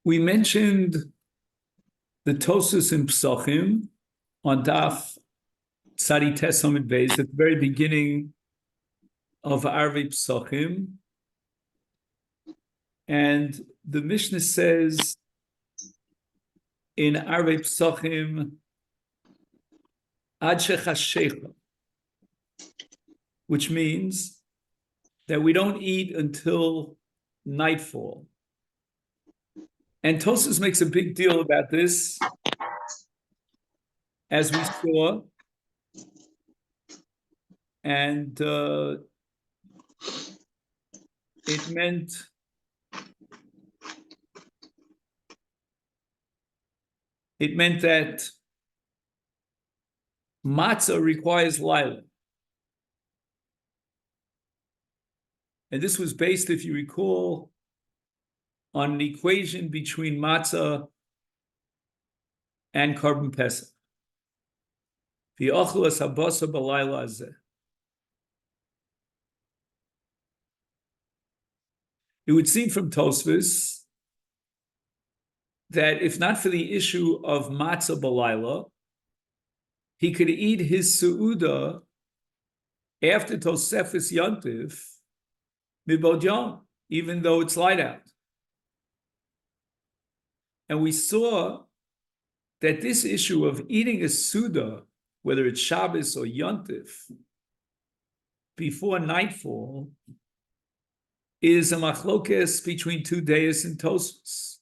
We mentioned the Tosefes in Psachim on Daf Tzadi Tesamid Beis at the very beginning of Arvei Psachim, and the Mishnah says in Arvei Psachim Ad Shechashecha, which means that we don't eat until nightfall. And Tosefes makes a big deal about this, as we saw, and it meant that matzah requires lila. And this was based, if you recall, on an equation between matzah and carbon pesach. It would seem from Tosefes that if not for the issue of matzah b'layla, he could eat his seuda after Tosefes Yontif mibod yom, even though it's light out. And we saw that this issue of eating a Suda, whether it's Shabbos or Yontif, before nightfall, is a machlokes between two deis and Tosefes.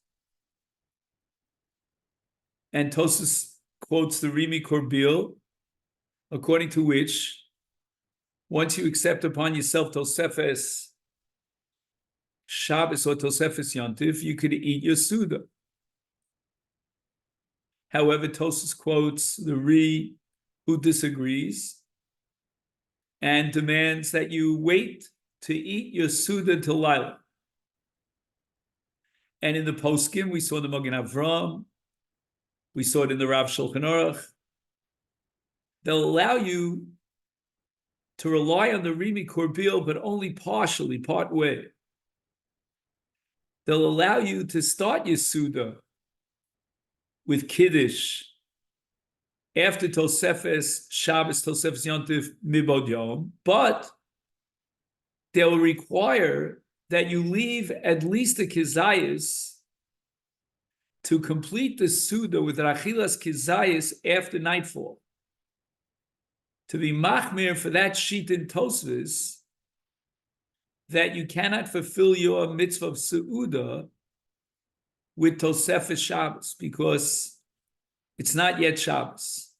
And Tosefes quotes the Rimi Korbil, according to which, once you accept upon yourself Tosefes Shabbos or Tosefes Yontif, you could eat your Suda. However, Tosefes quotes the Ri, who disagrees and demands that you wait to eat your Suda till Lila. And in the Poskim, we saw the Magen Avram, we saw it in the Rav Shulchan Aruch. They'll allow you to rely on the Rimi Korbil, but only partially, part way. They'll allow you to start your Suda with Kiddush after Tosefes Shabbos, Tosefes Yontif mibod yom, but they'll require that you leave at least a kizayis to complete the Suda with Rachilas kizayis after nightfall. To be machmir for that sheet in Tosefes, that you cannot fulfill your mitzvah of Seuda with Tosefes Shabbos, because it's not yet Shabbos.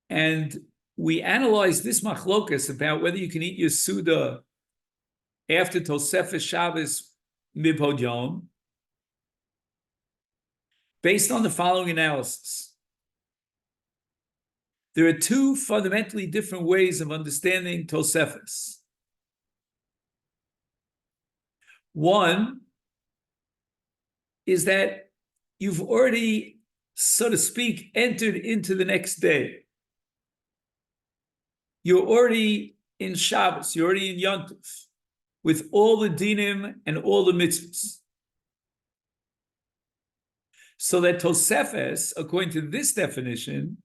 And we analyzed this machlokas about whether you can eat your Suda after Tosefes Shabbos mibod yom, based on the following analysis. There are two fundamentally different ways of understanding Tosefes. One is that you've already, so to speak, entered into the next day. You're already in Shabbos, you're already in Yontif, with all the dinim and all the mitzvahs. So that Tosefes, according to this definition,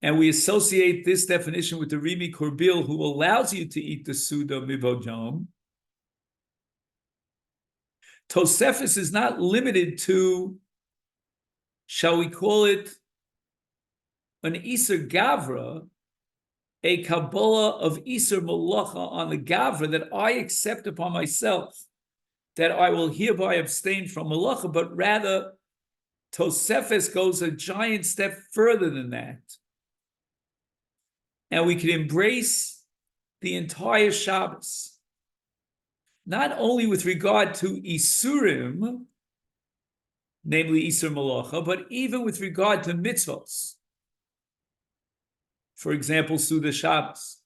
and we associate this definition with the Rimi Korbil, who allows you to eat the Suda mibod yom, Tosefes is not limited to, shall we call it, an Iser Gavra, a Kabbalah of Iser Malacha on the Gavra that I accept upon myself, that I will hereby abstain from Malacha, but rather Tosefes goes a giant step further than that. And we can embrace the entire Shabbos, not only with regard to Isurim, namely Isur Malacha, but even with regard to mitzvos. For example, Suda Shabbos.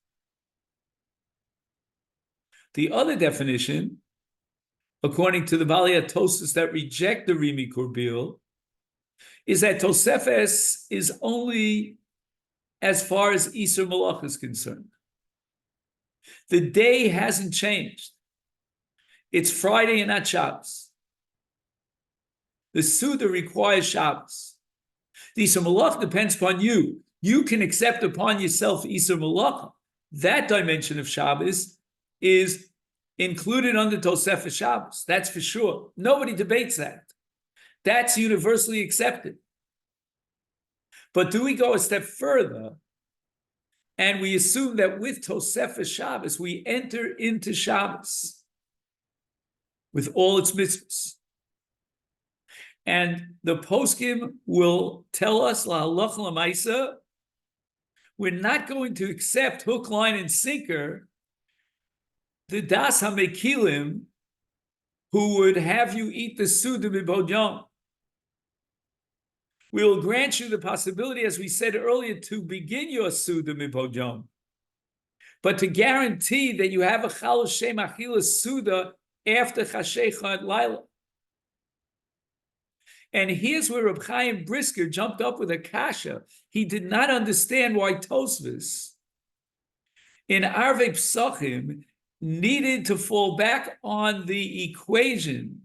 The other definition, according to the Balei Tosefes that reject the Rimi Korbil, is that Tosefes is only as far as Isur Malacha is concerned. The day hasn't changed. It's Friday and not Shabbos. The Suda requires Shabbos. The Isur Malach depends upon you. You can accept upon yourself Isur Malach. That dimension of Shabbos is included under Tosefes Shabbos. That's for sure. Nobody debates that. That's universally accepted. But do we go a step further and we assume that with Tosefes Shabbos, we enter into Shabbos with all its mitzvahs? And the poskim will tell us, la'halach l'maisa, we're not going to accept hook, line, and sinker the das hamekilim who would have you eat the suda mibod yom. We will grant you the possibility, as we said earlier, to begin your suda mibod yom, but to guarantee that you have a chal shem achila suda after chashecha at laila. And here's where Reb Chaim Brisker jumped up with a kasha. He did not understand why Tosefes in Arvei Psachim needed to fall back on the equation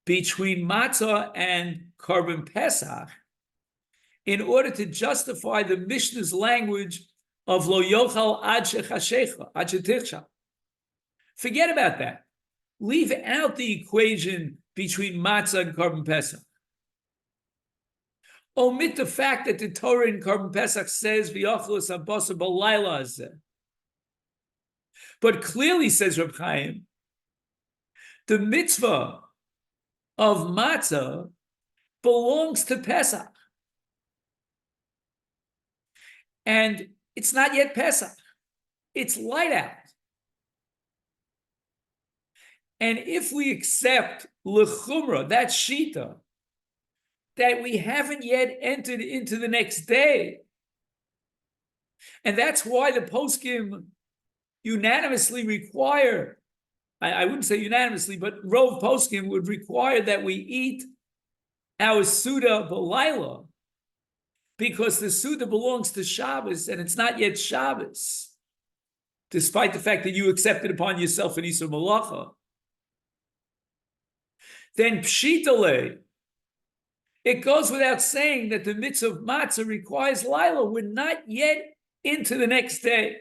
between matzah and Korban Pesach in order to justify the Mishnah's language of lo yochal ad shechashecha, ad shetichsha. Forget about that. Leave out the equation between matzah and Korban Pesach. Omit the fact that the Torah in Korban Pesach says v'yochlos habasar b'layla hazeh. But clearly, says Reb Chaim, the mitzvah of matzah belongs to Pesach. And it's not yet Pesach. It's light out. And if we accept l'chumra, that shita, that we haven't yet entered into the next day, and that's why the poskim unanimously require, I wouldn't say unanimously, but Rov poskim would require that we eat our Suda b'layla, because the Suda belongs to Shabbos and it's not yet Shabbos, despite the fact that you accepted upon yourself an Isur Malacha. Then Pshitale, it goes without saying that the mitzvah of matzah requires Laila. We're not yet into the next day.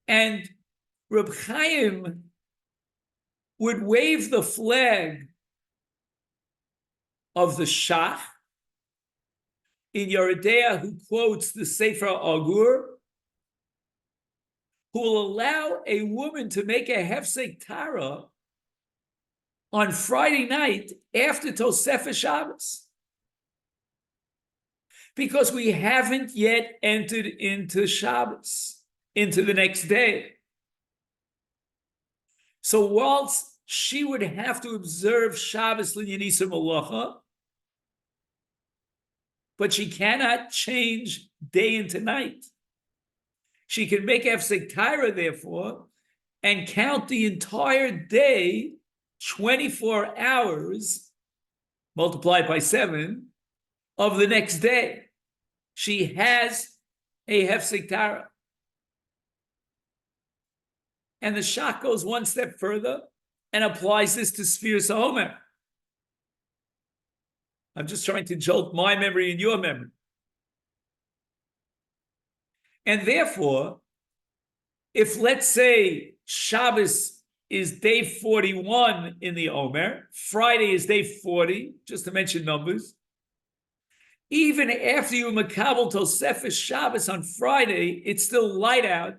And Reb Chaim would wave the flag of the Shach in Yeridea, who quotes the Sefer Agur, who will allow a woman to make a hefsek tara on Friday night after Tosefes Shabbos, because we haven't yet entered into Shabbos, into the next day. So whilst she would have to observe Shabbos Linyan Isur Malacha, but she cannot change day into night. She can make Hefsek Taira, therefore, and count the entire day, 24 hours, multiplied by 7, of the next day. She has a Hefsek Taira. And the Shach goes one step further and applies this to Sfiras HaOmer. I'm just trying to jolt my memory and your memory. And therefore, if let's say Shabbos is day 41 in the Omer, Friday is day 40, just to mention numbers, even after you makabel Tosefes Shabbos on Friday, it's still light out,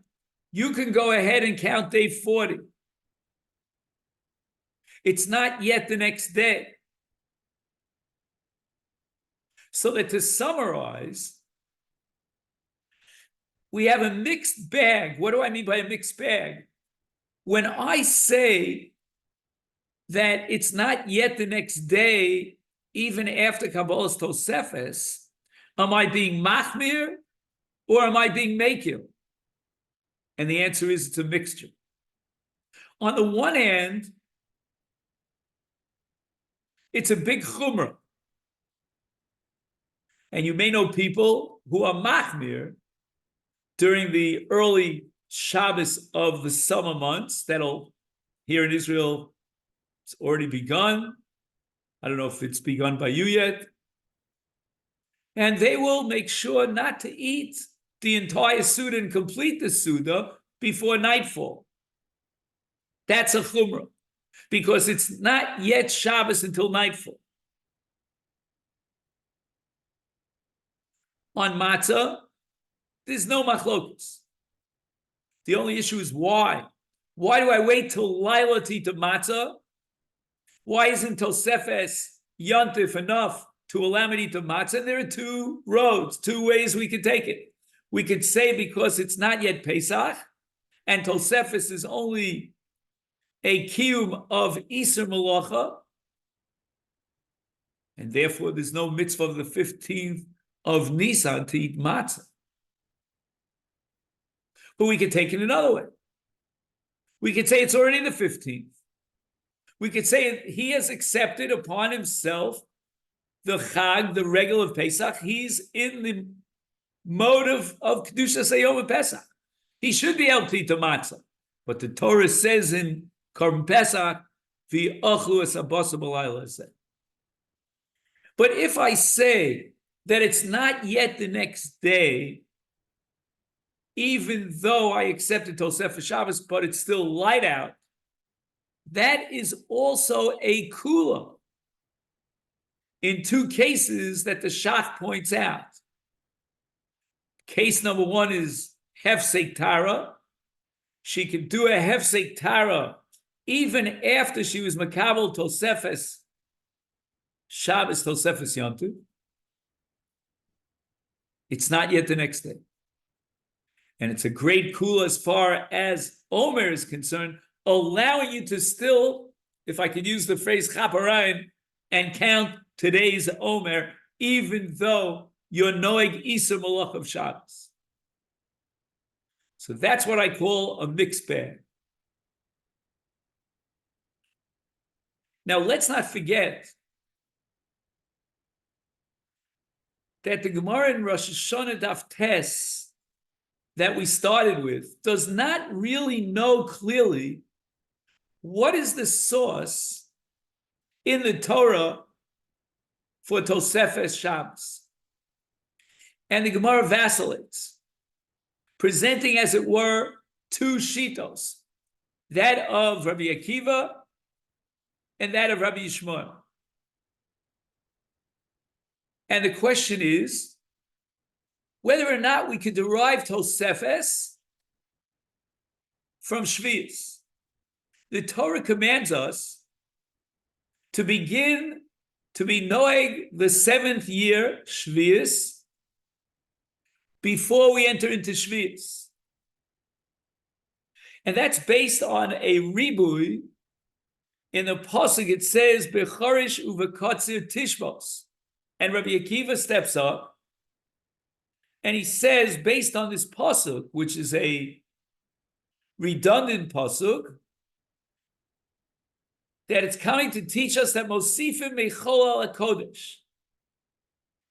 you can go ahead and count day 40. It's not yet the next day. So that to summarize, we have a mixed bag. What do I mean by a mixed bag? When I say that it's not yet the next day, even after Kabbalah's Tosefes, am I being machmir or am I being mekil? And the answer is it's a mixture. On the one hand, it's a big chumrah. And you may know people who are machmir during the early Shabbos of the summer months. That'll, here in Israel, it's already begun. I don't know if it's begun by you yet. And they will make sure not to eat the entire Suda and complete the Suda before nightfall. That's a chumrah, because it's not yet Shabbos until nightfall. On matzah, there's no machlokus. The only issue is why. Why do I wait till Laila to eat the matzah? Why isn't Tosefes Yontif enough to allow me to eat the matzah? And there are two roads, two ways we could take it. We could say because it's not yet Pesach, and Tosefes is only a kiyum of Isur Malacha, and therefore there's no mitzvah of the 15th of Nisan to eat matzah. But we could take it another way. We could say it's already the 15th. We could say he has accepted upon himself the Chag, the regal of Pesach. He's in the mode of Kedushas Hayom Pesach. He should be able to eat the matzah. But the Torah says in Korban Pesach, v'achlu es habasar b'layla said. But if I say that it's not yet the next day, even though I accepted Tosefes Shabbos, but it's still light out, that is also a kula in two cases that the Shach points out. Case number one is Hefsek Tara. She could do a Hefsek Tara even after she was Makabel Tosefes Shabbos, Tosefes Yontu. It's not yet the next day. And it's a great kula as far as Omer is concerned, allowing you to still, if I could use the phrase chaparayim, and count today's Omer, even though you're noeg Isur Malach of Shabbos. So that's what I call a mixed bag. Now let's not forget that the Gemara in Rosh Hashanah Daf Tes that we started with does not really know clearly what is the source in the Torah for Tosefes Shabbos. And the Gemara vacillates, presenting, as it were, two shitos, that of Rabbi Akiva and that of Rabbi Yishmael. And the question is whether or not we could derive Tosefes from Shvius. The Torah commands us to begin to be noeg the 7th year, Shvius, before we enter into Shvius. And that's based on a ribui. In the pasuk it says, Bechorish uvekotzir tishbos. And Rabbi Akiva steps up and he says, based on this pasuk, which is a redundant pasuk, that it's coming to teach us that Mosifim Mechol al HaKodesh.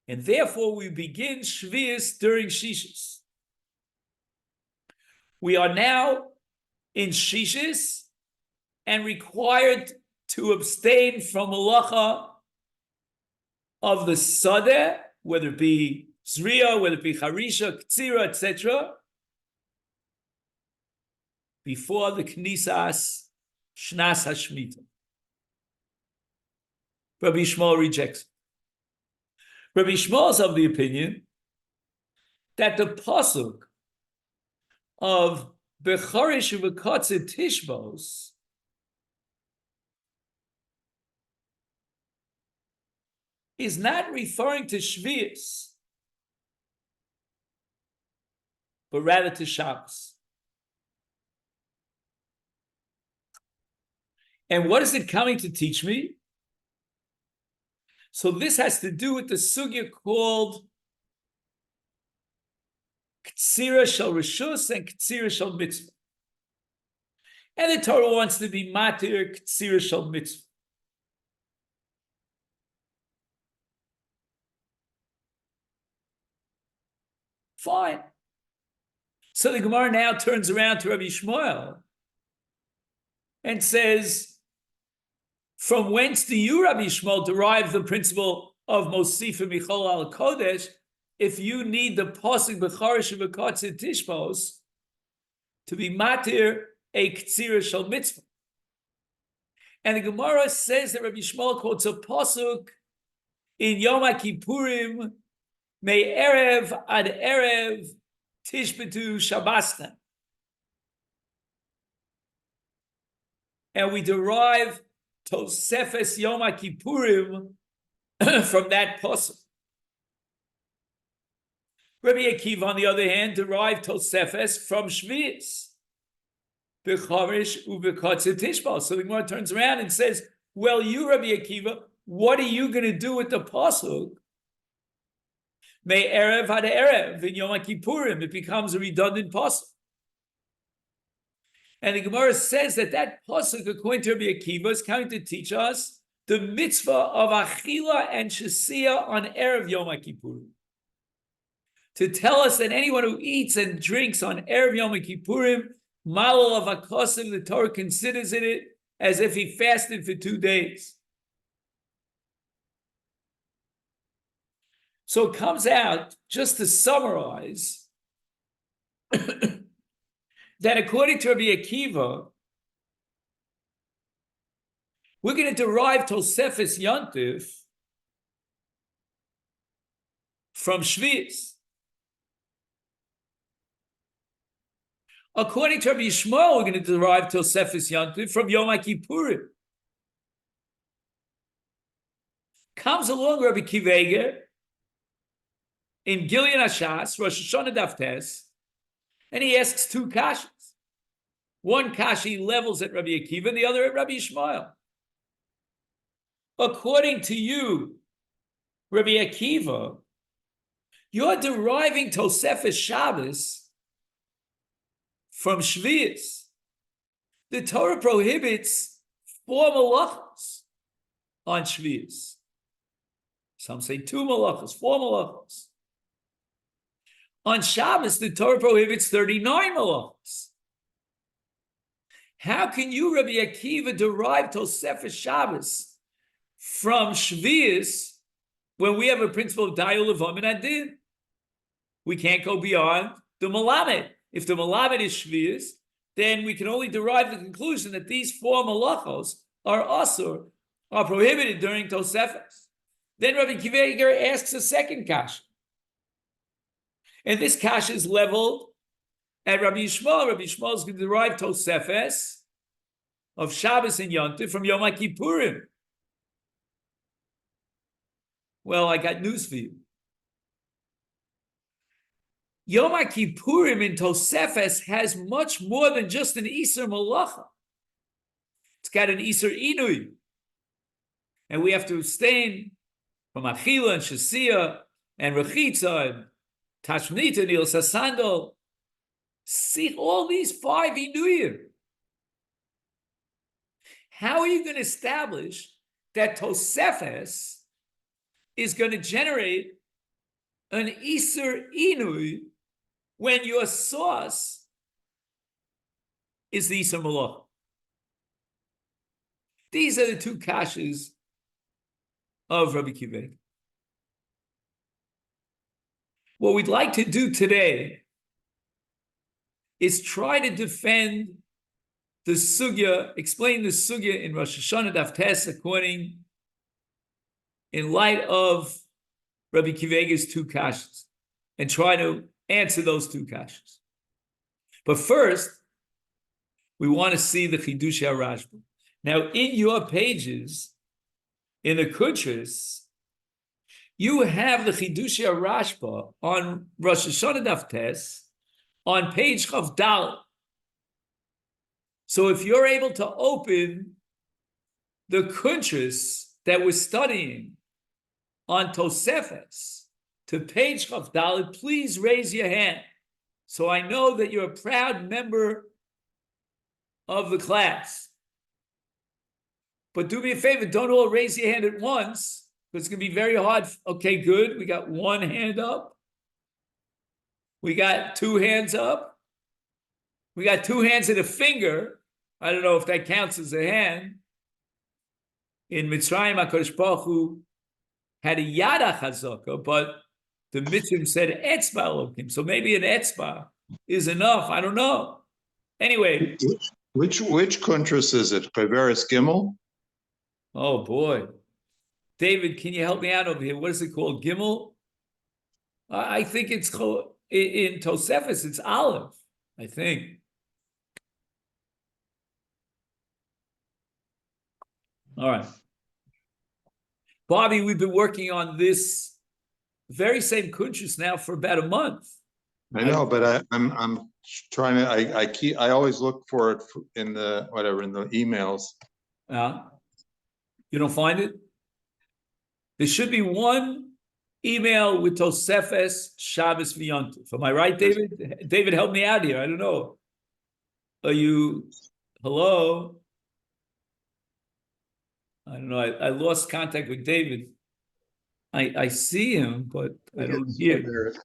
And therefore we begin Shvius during Shishis. We are now in Shishis and required to abstain from malacha of the Sadeh, whether it be Zriya, whether it be Harisha, Ktsira, etc., before the Knisas Shnas HaShmita. Rabbi Yishmael rejects it. Rabbi Yishmael is of the opinion that the pasuk of Bechorish uvekotzir tishbos is not referring to Shvius, but rather to Shabbos. And what is it coming to teach me? So this has to do with the sugya called Ktsira Shel Rishus and Ktsira Shel Mitzvah. And the Torah wants to be Matir Ktsira Shel Mitzvah. Fine. So the Gemara now turns around to Rabbi Shmuel and says, from whence do you, Rabbi Shmuel, derive the principle of Mosifa Michol al Kodesh if you need the Pasuk B'charish V'Katzir Tishbos to be matir a Ktsira Shal Mitzvah? And the Gemara says that Rabbi Shmuel quotes a Pasuk in Yom HaKippurim, May Erev ad Erev Tishbetu Shabbasna. And we derive Tosefes Yom HaKippurim from that pasuk. Rebby Akiva, on the other hand, derived Tosefes from Shvius. B'charish u'b'katzir tishbal. So the Gemara turns around and says, well, you, Rebby Akiva, what are you going to do with the pasuk? May Erev had Erev in Yom HaKippurim. It becomes a redundant pasuk. And the Gemara says that pasuk, according to Rabbi Akiva, is coming to teach us the mitzvah of Achila and Shasiya on Erev Yom HaKippurim. To tell us that anyone who eats and drinks on Erev Yom HaKippurim, Malal of Akosim, the Torah considers it as if he fasted for 2 days. So it comes out, just to summarize, that according to Rabbi Akiva, we're going to derive Tosefes Yontif from Shvius. According to Rabbi Shmuel, we're going to derive Tosefes Yontif from Yom HaKippurim. Comes along Rabbi Eiger in Gilyon Hashas, Rosh Hashanah Daf Tes, and he asks 2 kashas. One kasha he levels at Rabbi Akiva, and the other at Rabbi Shmuel. According to you, Rabbi Akiva, you're deriving Tosefes Shabbos from Shvius. The Torah prohibits 4 malachos on Shvius. Some say 2 malachos, 4 malachos. On Shabbos, the Torah prohibits 39 malachos. How can you, Rabbi Akiva, derive Tosefes Shabbos from Shvius when we have a principle of Dayu Levam and Adin? We can't go beyond the Malamed. If the Malamed is Shvius, then we can only derive the conclusion that these 4 malachos are asur, are prohibited during Tosefes. Then Rabbi Eiger asks a second kasha. And this kasha is leveled at Rabbi Shmuel. Rabbi Shmuel is going to derive Tosefes of Shabbos and Yontif from Yom HaKippurim. Well, I got news for you. Yom HaKippurim in Tosefes has much more than just an Isur Malacha. It's got an Isur Inui. And we have to abstain from Achila and Shasiya and Rechitza and Tashmita and Il Sasandal. See all these 5 Inuyim. How are you going to establish that Tosefes is going to generate an Isur Inui when your source is the Isur Malach? These are the 2 kashas of Rabbi Akiva. What we'd like to do today is try to defend the sugya, explain the sugya in Rosh Hashanah Daf Tes in light of Rabbi Akiva's 2 kashas, and try to answer those 2 kashas. But first, we want to see the Chidush HaRashba. Now, in your pages, in the Kutras, you have the Chidush HaRashba on Rosh Hashanah Daf Tes on page Chav Dalet. So if you're able to open the Kutras that we're studying on Tosefes to page Chav Dalet, please raise your hand so I know that you're a proud member of the class. But do me a favor, don't all raise your hand at once, because it's going to be very hard. Okay, good. We got 1 hand up. We got 2 hands up. We got two hands and a finger. I don't know if that counts as a hand. In Mitzrayim, HaKadosh Baruch Hu had a yada chazaka, but the Mitzvah said etzba Elokim. So maybe an etzba is enough. I don't know. Anyway. Which kuntras is it? Kleveris Gimel? Oh boy. David, can you help me out over here? What is it called? Gimel? I think it's called, in Tosefes, it's Aleph, I think. All right. Bobby, we've been working on this very same kuntrus now for about a month. I know, but I'm trying to, I always look for it in the, in the emails. You don't find it? There should be one email with Tosefes Shabbos v'yontif. Am I right, David? David, help me out here. I don't know. Are you, hello? I don't know. I lost contact with David. I see him, but I don't hear him.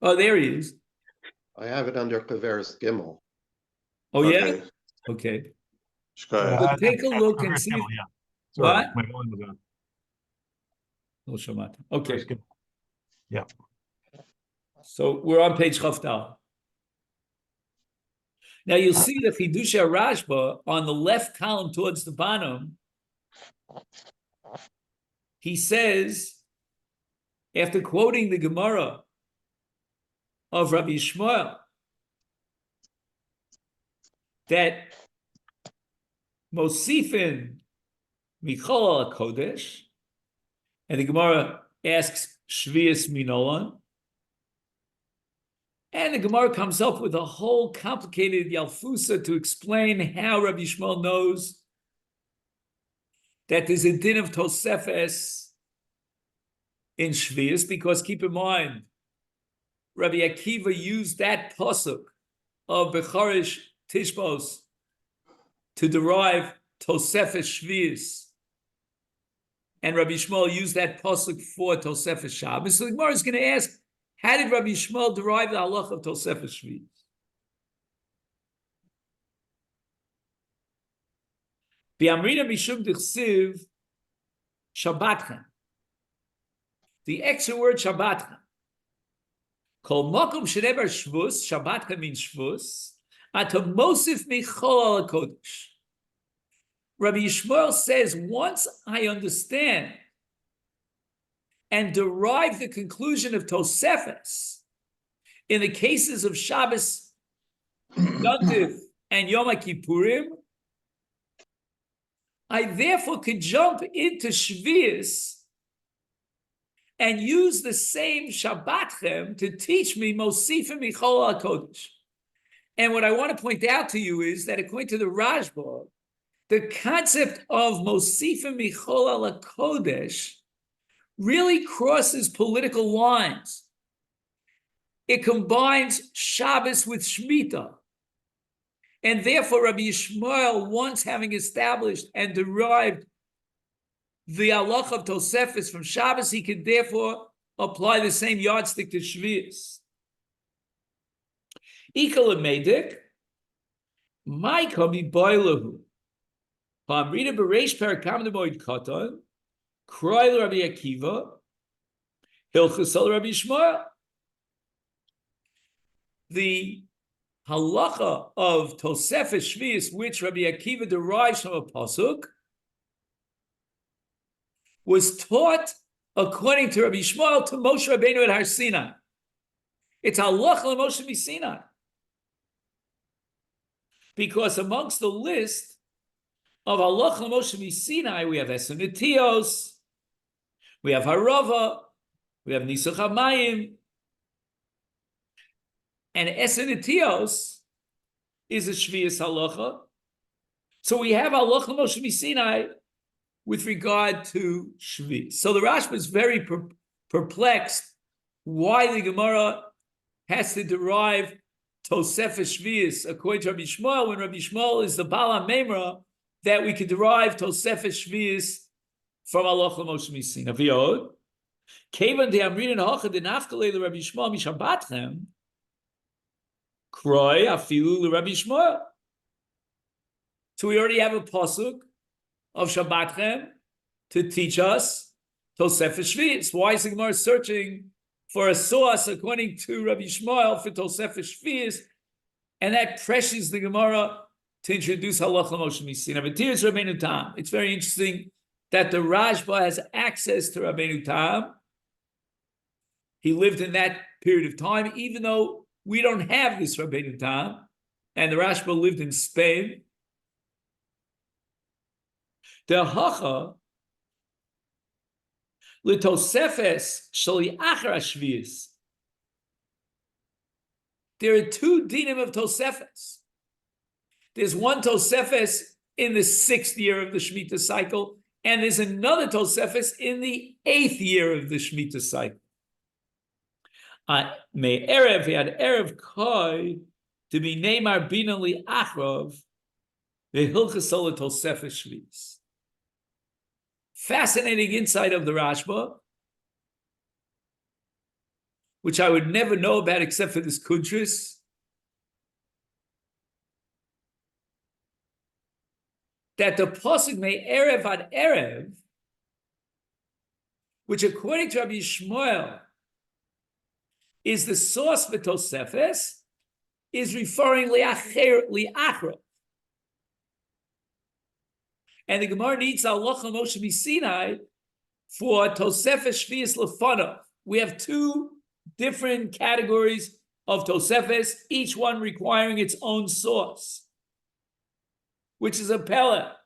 Oh, there he is. I have it under Kleveris Gimel. Oh, okay. Yeah? Okay. So take a look and see. Yeah. Sorry, what? My volume was on. Okay. Yeah. So we're on page Chavdal. Now you'll see the Chidusha Rashba on the left column towards the bottom. He says, after quoting the Gemara of Rabbi Yishmael, that Mosifin Michal Kodesh, and the Gemara asks Shvius Minolan, and the Gemara comes up with a whole complicated Yalfusa to explain how Rabbi Yishmael knows that there's a din of Tosefes in Shvius, because keep in mind, Rabbi Akiva used that pasuk of Becharish Tishbos to derive Tosefes Shvius, and Rabbi Yishmael used that pasuk for Tosefes Shabbos. So the Gemara is going to ask, how did Rabbi Yishmael derive the halach of Tosefes Shvius? B'amrina mishum dichsiv Shabbatchem. The extra word Shabbatchem. Kol makom shenever Shvus, Shabbatchem means Shvus, atam mosif michol al kodesh. Rabbi Yishmael says, once I understand and derive the conclusion of Tosefes in the cases of Shabbos, Yontif, and Yom Kippurim, I therefore could jump into Shvius and use the same Shabbatchem to teach me Mosifim Michol HaKodesh. And what I want to point out to you is that according to the Rashba, the concept of Mosifim Michol HaKodesh really crosses political lines. It combines Shabbos with Shemitah. And therefore, Rabbi Yishmael, once having established and derived the halach of Tosefes from Shabbos, he could therefore apply the same yardstick to Shvius. Ikal Medik, Maika mi boilahu. Pamrina bereish perakam de moed katan, kroil Rabbi Akiva, hilchasal Rabbi Yishmael. The halacha of Tosefes Shvius, which Rabbi Akiva derives from a pasuk, was taught according to Rabbi Yishmael to Moshe Rabbeinu at Har Sinai. It's halacha l'Moshe Sinai, because amongst the list of halacha l'Moshe Sinai, we have Esunetios, we have Harava, we have Nisuch HaMayim, and Esunetios is a Shvius halacha. So we have halacha l'Moshe Sinai with regard to Shvius. So the Rashba is very perplexed why the Gemara has to derive Tosefes Shvius according to Rabbi Yishmael, when Rabbi Yishmael is the Bala Memra that we could derive Tosefes Shvius from halacha l'Moshe Sinai. V'yod, kevan de amrin hacha de nafkalei Rabbi Yishmael mishabatchem, Kroi afilu Rabbi Shmuel. So we already have a pasuk of Shabbatchem to teach us Tosefes Shabbos. Why is the Gemara searching for a source according to Rabbi Shmuel for Tosefes Shabbos? And that pressures the Gemara to introduce Halacha Moshe Misina. But here's Rabbeinu Tam. It's very interesting that the Rashba has access to Rabbeinu Tam. He lived in that period of time, even though we don't have this Rabbeinu Tam, and the Rashba lived in Spain. The Hacha L'Tosefes Shali Achar Shvius. There are two dinim of Tosefes. There's one Tosefes in the 6th year of the Shemitah cycle, and there's another Tosefes in the 8th year of the Shemitah cycle. May Erev, he had Erev Koi to be Neymar Binali Achrov, the Hilchasol Tosefes Shvius. Fascinating insight of the Rashba, which I would never know about except for this Kudris. That the pasuk may Erev ad Erev, which according to Rabbi Shmuel is the source for Tosefes, is referring li'achra. And the Gemara needs Halacha Moshe Misinai for Tosefes Shvius Lefanav. We have two different categories of Tosefes, each one requiring its own source, which is a Pella.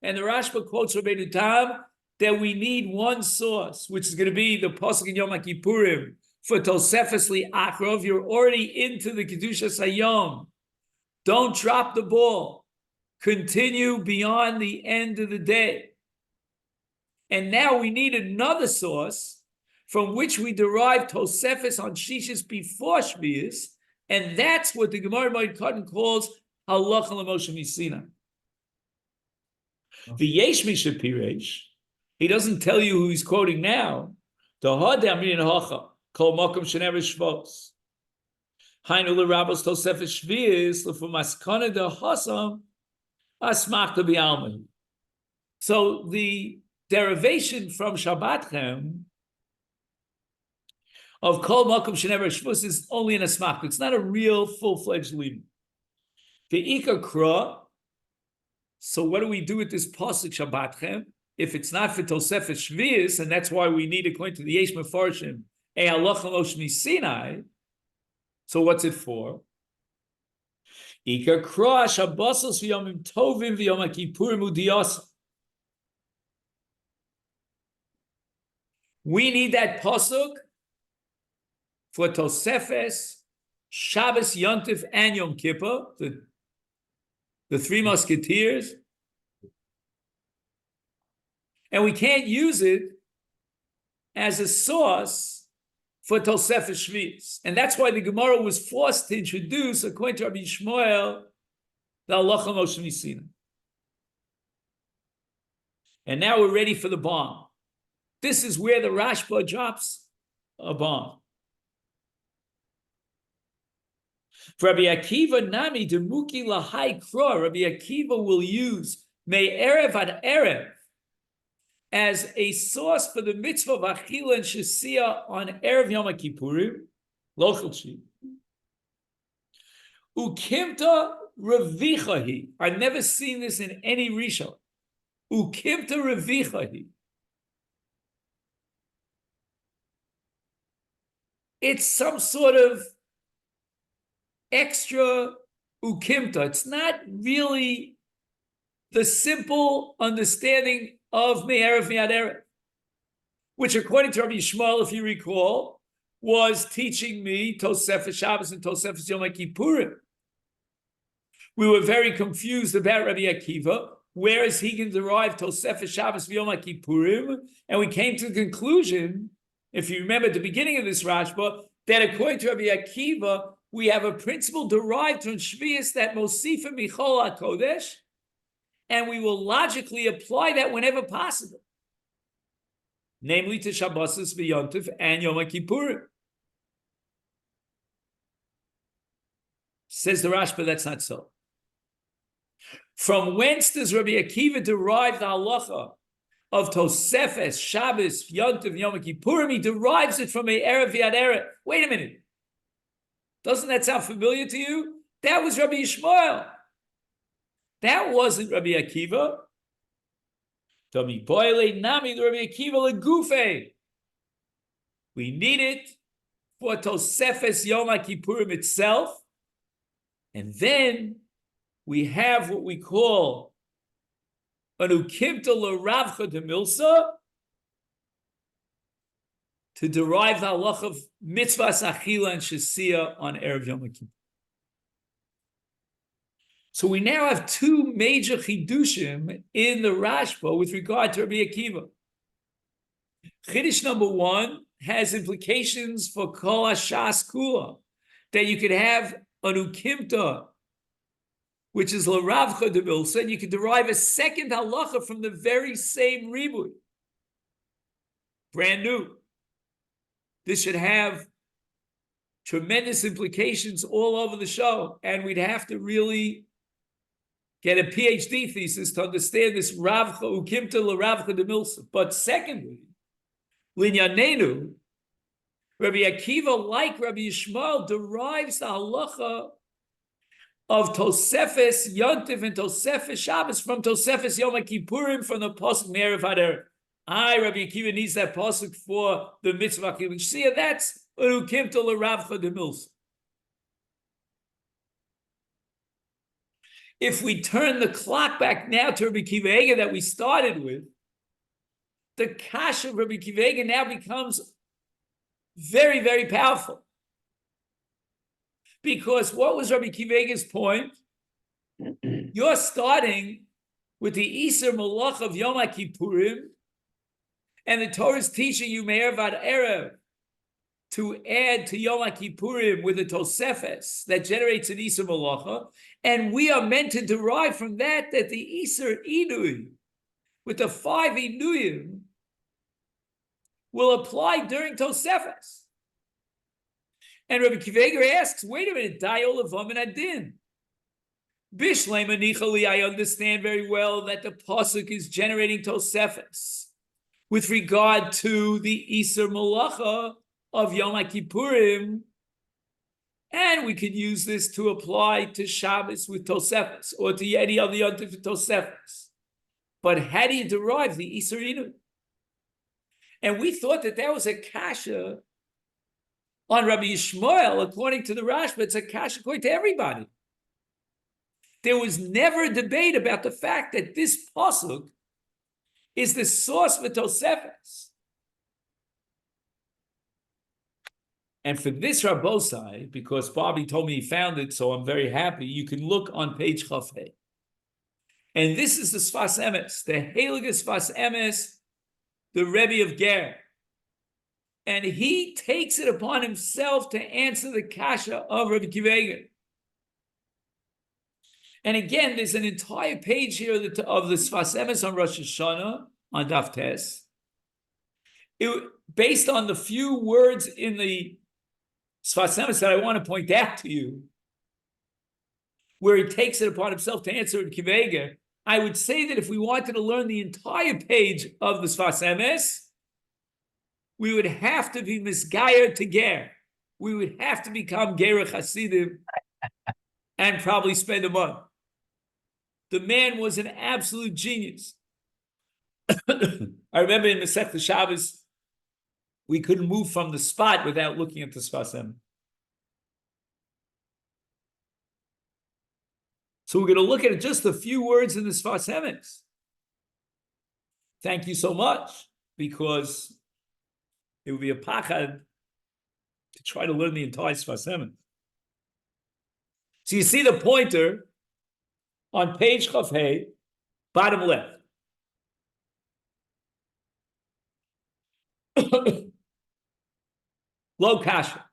And the Rashba quotes Rabbeinu Tam that we need one source, which is going to be the Pasuk in Yom Kippurim for Tosefes Li'achrov. You're already into the Kedushas Hayom. Don't drop the ball. Continue beyond the end of the day. And now we need another source from which we derive Tosefes on Shishis before Shvius, and that's what the Gemara Moed Katan calls Halacha L'Moshe Misina. The Yesh Mishapiresh, he doesn't tell you who he's quoting now. The Hadam Min Hacha Kol Makom Shenever Shvos Hainu LeRabos Tosefes Shvius LeFumaskana De Hasam Asmachta B'Alman. So the derivation from Shabbatchem of Kol Makom Shenever Shvus is only an asmachta. It's not a real full-fledged limud. The Ika Kra. So what do we do with this pasuk Shabbatchem? If it's not for Tosefes Shvius, and that's why we need, according to the Yesh Mefarshim, a Halacha Moshe Misinai. So what's it for? Ika Kra Shabbosos v'Yomim Tovim v'Yom Kippurim Udiyasa. We need that pasuk for Tosefes, Shabbos, Yontif, and Yom Kippur, the three musketeers. And we can't use it as a source for Tosefes Shvius. And that's why the Gemara was forced to introduce, according to Rabbi Shmuel, the Halacha Moshe Misina. And now we're ready for the bomb. This is where the Rashba drops a bomb. For Rabbi Akiva Nami Demuki Lahai Kro, Rabbi Akiva will use May Erev ad Erev as a source for the mitzvah of Achila and Shesia on Erev Yom Kippurim, local sheet. Ukimta Revichahi. I've never seen this in any Rishon. Ukimta Revichahi. It's some sort of extra ukimta. It's not really the simple understanding of Me'erev Mi'ad Erev, which according to Rabbi Shmuel, if you recall, was teaching me Tosefes Shabbos and Tosefes Yom Kippurim. We were very confused about Rabbi Akiva. Where is he going to derive Tosefes Shabbos Yom Kippurim? And we came to the conclusion, if you remember at the beginning of this Rashba, that according to Rabbi Akiva, we have a principle derived from Shvius that Mosifa Michol HaKodesh, and we will logically apply that whenever possible, namely to Shabbosos, V'Yontif, and Yom Kippurim. Says the Rashba, that's not so. From whence does Rabbi Akiva derive the halacha of Tosefes, Shabbos, Yontiv, Yom Kippurim? He derives it from a Erev Yad Erev. Wait a minute. Doesn't that sound familiar to you? That was Rabbi Yishmael. That wasn't Rabbi Akiva. Rabbi Boile Nami, the Rabbi Akiva Legufe. We need it for Tosefes Yom Kippurim itself. And then we have what we call an ukimta l'ravcha de milsa to derive the halach of mitzvahs achila and shesiya on Erev Yom Kippur. So we now have two major chidushim in the Rashba with regard to Rabbi Akiva. Chiddush number one has implications for kol hashas kula, that you could have an ukimta, which is l'ravcha de milsa, and you can derive a second halacha from the very same ribui. Brand new. This should have tremendous implications all over the show, and we'd have to really get a PhD thesis to understand this ravcha ukimta l'ravcha de milsa. But secondly, linyanenu, Rabbi Akiva, like Rabbi Yishmael, derives the halacha of Tosefes Yontiv and Tosefes Shabbos from Tosefes Yom Kippurim, from the pasuk Me'erev Ad Erev. Rabbi Akiva needs that pasuk for the mitzvah Akiva. See, that's Ukimta l'Ravcha de Milsa. If we turn the clock back now to Rabbi Akiva Eiger that we started with, the kasha of Rabbi Akiva Eiger now becomes very, very powerful. Because what was Rabbi Akiva Eiger's point? You're starting with the Isser Malach of Yom Kippurim, and the Torah is teaching you Me'erev Ad Erev to add to Yom Kippurim with a Tosefes that generates an Isser Malacha, and we are meant to derive from that the Isser Inui, with the 5 Inuyim, will apply during Tosefes. And Rabbi Akiva Eiger asks, wait a minute, Dayo Levam and Adin. Bishlema Nichali, I understand very well that the pasuk is generating Tosefes with regard to the Isser Malacha of Yom Kippurim, and we could use this to apply to Shabbos with Tosefes, or to any other Yontif with Tosefes. But how do you derive the Isser Inu? And we thought that was a kasha on Rabbi Yishmael. According to the Rashba, it's a kasha according to everybody. There was never a debate about the fact that this pasuk is the source for Tosefes. And for this Rabbosai, because Bobby told me he found it, so I'm very happy, you can look on page Chafei. And this is the Sfas Emes, the Heilige Sfas Emes, the Rebby of Ger. And he takes it upon himself to answer the kasha of Rabbi Akiva Eiger. And again, there's an entire page here of the Sfas Emes on Rosh Hashanah, on Daf Tes. Based on the few words in the Sfas Emes that I want to point out to you, where he takes it upon himself to answer Rabbi Akiva Eiger, I would say that if we wanted to learn the entire page of the Sfas Emes, we would have to be misgayer to ger. We would have to become gerech hasidim and probably spend a month. The man was an absolute genius. I remember in Masechta Shabbos, we couldn't move from the spot without looking at the Sfas Emes. So we're going to look at just a few words in the Sfas Emes. Thank you so much, because it would be a pachad to try to learn the entire Sfas Emes. So you see the pointer on page Chafei, bottom left. Lo kasha.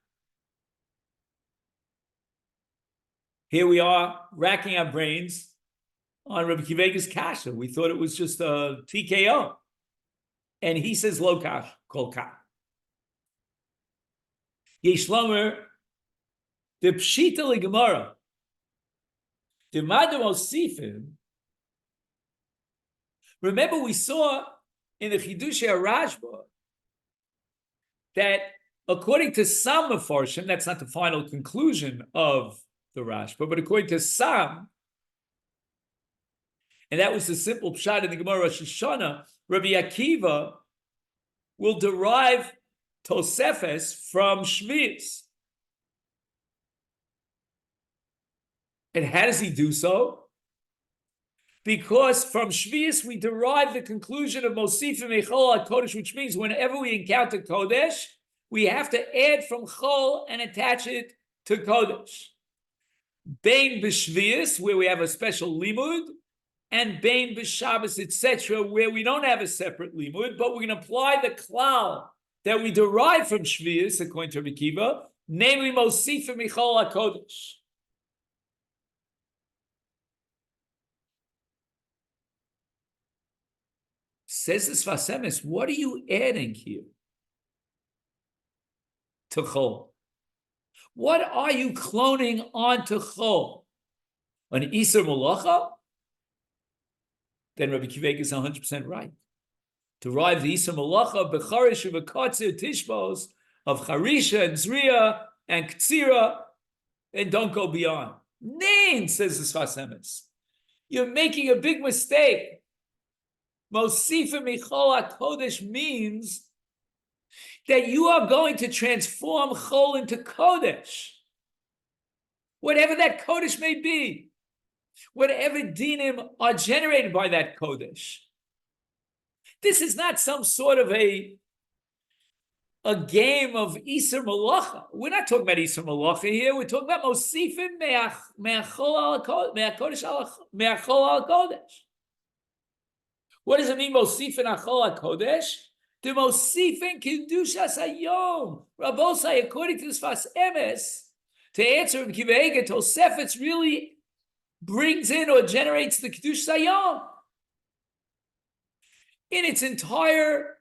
Here we are racking our brains on Rebbe Akiva Eiger's kasha. We thought it was just a TKO. And he says lo kasha, kol kasha. Yesh lomer, the pshita le Gemara. Demadu Mosifim. Remember, we saw in the Chidushei Rashba that according to some Mefarshim, that's not the final conclusion of the Rashba, but according to some, and that was the simple pshat in the Gemara Rosh Hashanah, Rebby Akiva will derive Tosefes from Shvius. And how does he do so? Because from Shvius we derive the conclusion of Mosifim Echol at Kodesh, which means whenever we encounter Kodesh, we have to add from Chol and attach it to Kodesh. Bein b'Shvius, where we have a special limud, and Bein b'Shabbos, etc., where we don't have a separate limud, but we can apply the klal that we derive from Shvius, according to Akiva, namely Mosifim Echol HaKodesh. Says the Tosefes Shabbos, what are you adding here to Chol? What are you cloning onto Chol? An Isur Malacha? Then Rabbi Akiva is 100% right. Derive the Isur Malacha, Becharish, V'Katzir, Tishbos, of Charisha and Zriya and Ktsira, and don't go beyond. Nain, says the Tosefes Shabbos. You're making a big mistake. Mosifim Echol HaKodesh means that you are going to transform Chol into Kodesh. Whatever that Kodesh may be, whatever dinim are generated by that Kodesh. This is not some sort of a game of Isur Malacha. We're not talking about Isur Malacha here. We're talking about Mosifim Me'achol HaKodesh. What does it mean, Mosifin Achol HaKodesh? The Mosifin Kedushas Hayom. Rabbosai, according to this Tosefes Shabbos, to answer Akiva, Tosefes really brings in or generates the Kedushas Hayom in its entire,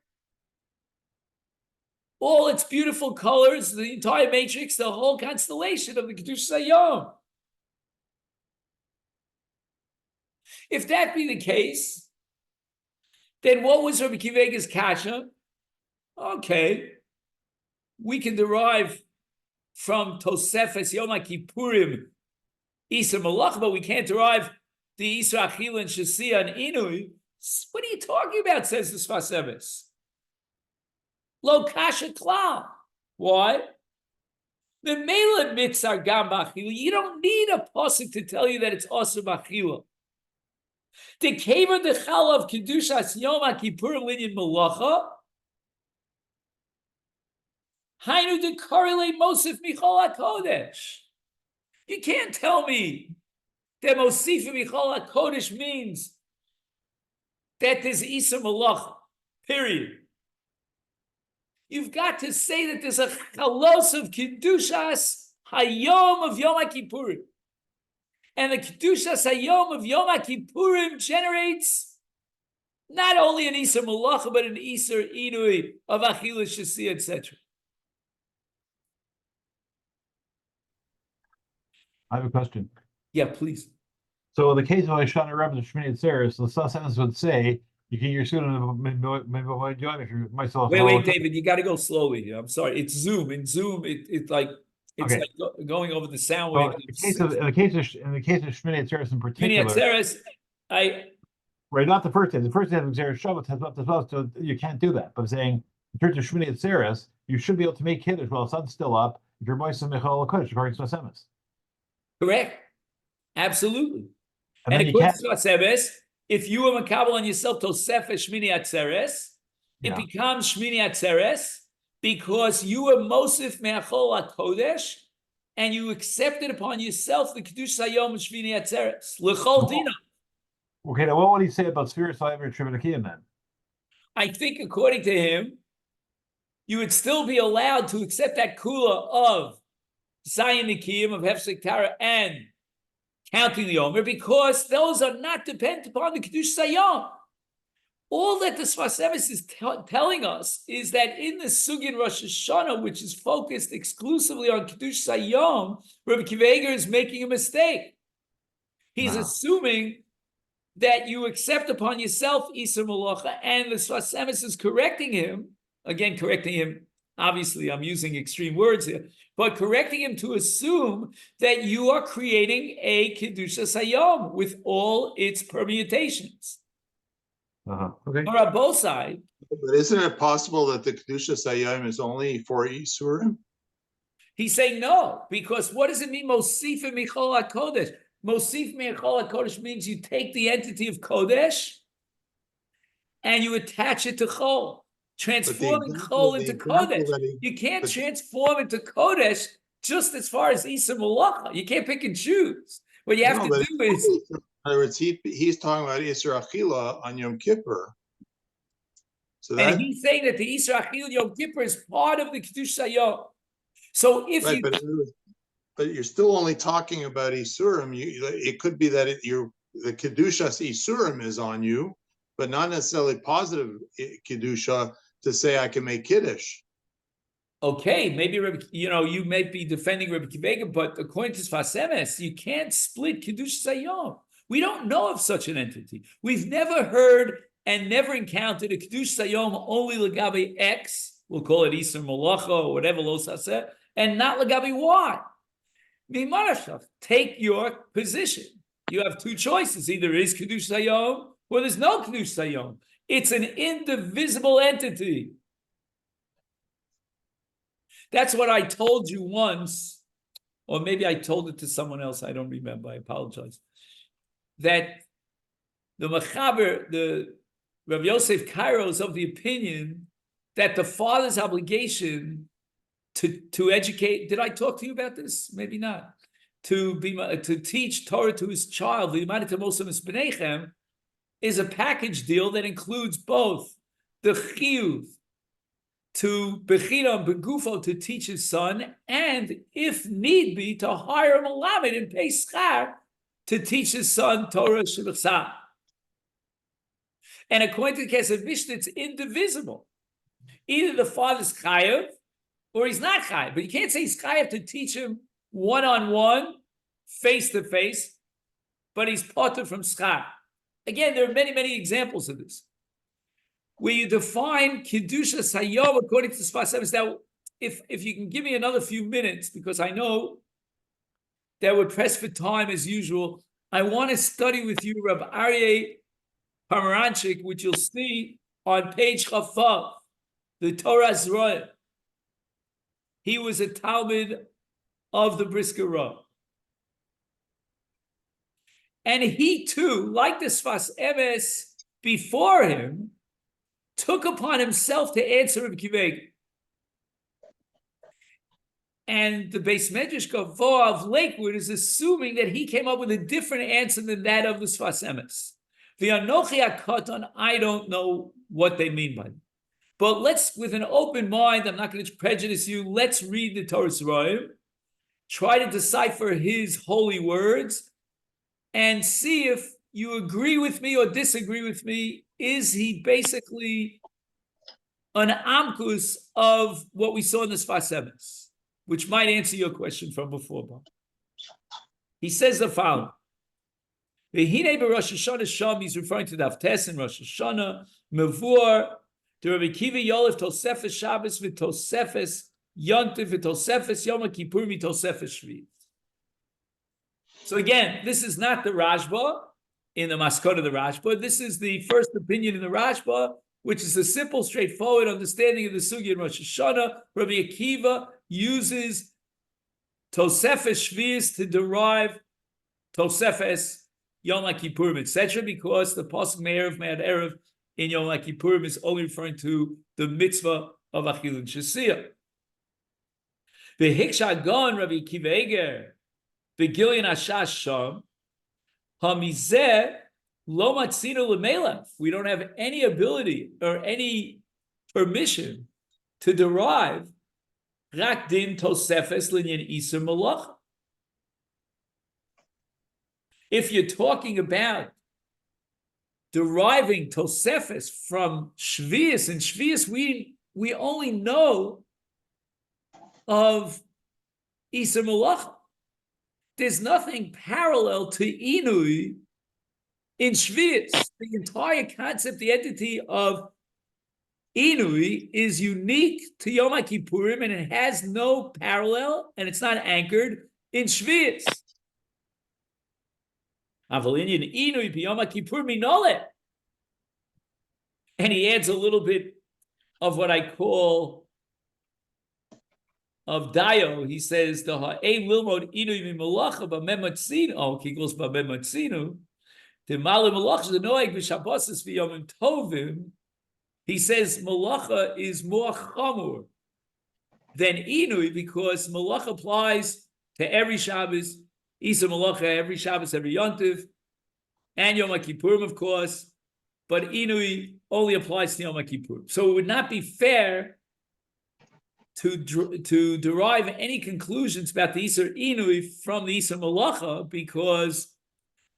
all its beautiful colors, the entire matrix, the whole constellation of the Kedushas Hayom. If that be the case, then what was Rabbi Akiva's kasha? Okay, we can derive from Tosefes Yom HaKippurim Isur Malach, but we can't derive the Isur Achila and Shasiya and Inui. What are you talking about, says the Tosefes Shabbos? Lo kasha klal. Why? The Mela mitzar gam b'achila. You don't need a pasuk to tell you that it's also b'achila. The kaver the chal of kedushas Yom HaKippurim linyan malacha. Hainu de korele Mosif Michol HaKodesh. You can't tell me that Mosif Michol HaKodesh means that there's Isur Malacha, period. You've got to say that there's a chalos of Kedushas Hayom of Yom HaKippurim. And the Kedushas Hayom of Yom HaKippurim generates not only an Isur Malacha, but an Isur Inui of Achila Shasi, etc. I have a question. Yeah, please. So in the case of Ishana Rebbe and Shmini Atzeres, the sentence would say, you can use student if you're myself. Wait, David, you got to go slowly. I'm sorry. It's Zoom. In Zoom, it's like Okay. going over the sound Well, wave. in the case of Shmini Atzeres in particular, Atzeres, right? Not the first day. The first day of Xeris Shabbos has up as well, so you can't do that. But I'm saying in terms of Shmini Atzeres, you should be able to make kiddush while the sun's still up if you're Moisem Michal Kodesh according to Tosefes. correct. Absolutely. And And then you according can't. to Tosefes, if you are makabel on yourself Tosefes Shmini Atzeres, it Yeah. becomes Shmini Atzeres because you are Mosif Me'achol HaKodesh and you accepted upon yourself the Kedush Hayom Shmini Atzeres. L'chol dina. Okay, now what would he say about Sphere Cyber and Tribunakiyim then? I think according to him, you would still be allowed to accept that kula of Zayin Nikiyim, of Hefsek Tara, and counting the Omer, because those are not dependent upon the Kedush Hayom. All that the Tosefes Shabbos is telling us is that in the Sugin Rosh Hashanah, which is focused exclusively on Kedush Hayom, Rebby Eigers is making a mistake. He's No. assuming that you accept upon yourself Isur Malacha, and the Sfas Emes is correcting him. Again, correcting him. Obviously, I'm using extreme words here, but correcting him to assume that you are creating a Kedushas Hayom with all its permutations. Okay. Or on both sides, But isn't it possible that the Kedusha Sayam is only for Isurim? he's saying no, because what does it mean, Mosif Michol HaKodesh? Mosif Michol HaKodesh means you take the entity of Kodesh and you attach it to Chol. Transforming Chol into Kodesh. You can't transform into Kodesh just as far as Isur Malacha. You can't pick and choose. What you have to do is, in other words, he's talking about Isur Achila on Yom Kippur. So that, and he's saying that the Isur Achil Yom Kippur is part of the Kiddush Hayom. So if right, you, but you're still only talking about Isurim. It could be that the Kedushas Isurim is on you, but not necessarily positive Kedusha to say I can make Kiddush. okay, maybe you may be defending Rebbe Kivega, but according to Sfas Emes, you can't split Kiddush Hayom. We don't know of such an entity. We've never heard and never encountered a Kiddush Hayom only Lagabe X, we'll call it Isur Malacha or whatever Los Haseh, and not Lagabe Y. Mimarashav, take your position. You have two choices. Either is Kiddush Hayom or there's no Kiddush Hayom. It's an indivisible entity. That's what I told you once, or maybe I told it to someone else. I don't remember. I apologize. That the Mechaber, the Rav Yosef Cairo is of the opinion that the father's obligation to educate. Did I talk to you about this? Maybe not. To teach Torah to his child, is a package deal that includes both the chiyuv to Bechira Begufo to teach his son, and if need be, to hire a Malamed and pay schar to teach his son Torah Shebechsa. And according to the Kesef Mishnah, it's indivisible. Either the father's chayav or he's not chayav, but you can't say he's chayav to teach him one-on-one, face-to-face, but he's parted from schar. Again, there are many, many examples of this, where you define Kedushas Hayom according to Sfas Emes. Now, if you can give me another few minutes, because I know that we're pressed for time as usual, I want to study with you Rav Aryeh Pomeranchik, which you'll see on page Chafav, the Torah Zroel. He was a Talmud of the Brisker Rav. And he too, like the Sfas Emes before him, took upon himself to answer Rebbe Kivega. And the Beis Medrash Gavoah of Lakewood is assuming that he came up with a different answer than that of the Sfas Emes. The Anochi HaKatan, I don't know what they mean by it. But let's, with an open mind, I'm not going to prejudice you, let's read the Torah Soroim, try to decipher his holy words, and see if you agree with me or disagree with me. Is he basically an amkus of what we saw in the Sfas Emes, which might answer your question from before, Bob? He says the following. V'hinei b'Rosh Hashanah Sham, he's referring to the Haftes in Rosh Hashanah, Mevur, to Rabbi Akiva Yolef Tosefes Shabbos v'Tosefes Yontif v'Tosefes Yom HaKippur v'Tosefes Shvi. So again, this is not the Rashba in the Maskot of the Rashba. This is the first opinion in the Rashba, which is a simple, straightforward understanding of the Sugya in Rosh Hashanah. Rabbi Akiva uses Tosefes Shvius to derive Tosefes Yom HaKippurim, etc., because the Pasuk Me'erev Me'ad Erev in Yom HaKippurim is only referring to the mitzvah of Achil and Shesiyah. The Hikshagon Rabbi Akiva Eiger Begilian Ashash Sham Hamizeh Lo Matzino Lemelav. We don't have any ability or any permission to derive Rak Din Tosefes Linyan Isur Malacha. If you're talking about deriving Tosefes from Shvius, and Shvius we only know of Isur Malacha. there's nothing parallel to Inui in Shvius. The entire concept, the entity of Inui is unique to Yom Kippurim, and it has no parallel, and it's not anchored in Shvius. Avalinian Inui Yom Kippur minole. And he adds a little bit of what I call of Dio. He says the ha'ein lilmod Inui mimalacha b'mematzinu. Oh, he goes b'mematzinu. The malim malacha the noeg v'shabbosis v'yomim tovim. He says malacha is more chamur than Inui because malacha applies to every Shabbos, Isa malacha every Shabbos, every Yontiv, and Yom Kippurim, of course, but Inui only applies to Yom Kippurim. So it would not be fair to derive any conclusions about the Isur Inui from the Isur malacha because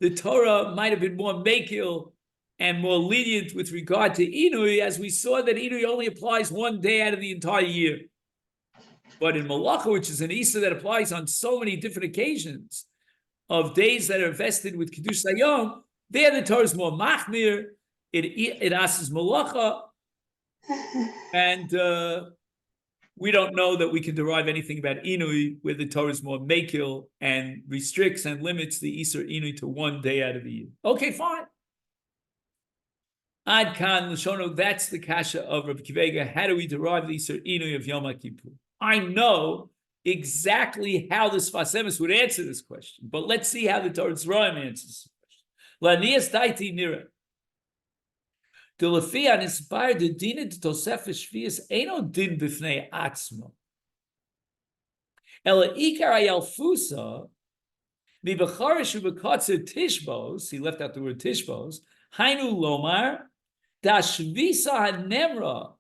the Torah might have been more makil and more lenient with regard to Inui, as we saw that Inui only applies one day out of the entire year. But in Malacha, which is an Issa that applies on so many different occasions of days that are vested with Kiddush Hayom, there the Torah is more machmir, it asks Malacha, and we don't know that we can derive anything about Inui where the Torah is more makil and restricts and limits the Isur Inui to one day out of the year. Okay, fine. Ad kan l'shono, that's the kasha of Rabbi Akiva. How do we derive the Isur Inui of Yom Kippur? I know exactly how the Sfas Emes would answer this question, but let's see how the Torah Tzroim answers this question. Lanias daiti nira. The Lefia inspired the Dina to Tosefes Shabbos Eino Din B'fnei Atzmo. Ela Ikar Ayalfusa Mi B'charish U'B'Katzer Tishbos. He left out the word Tishbos. Hainu Lomar Da Shvisa HaNemra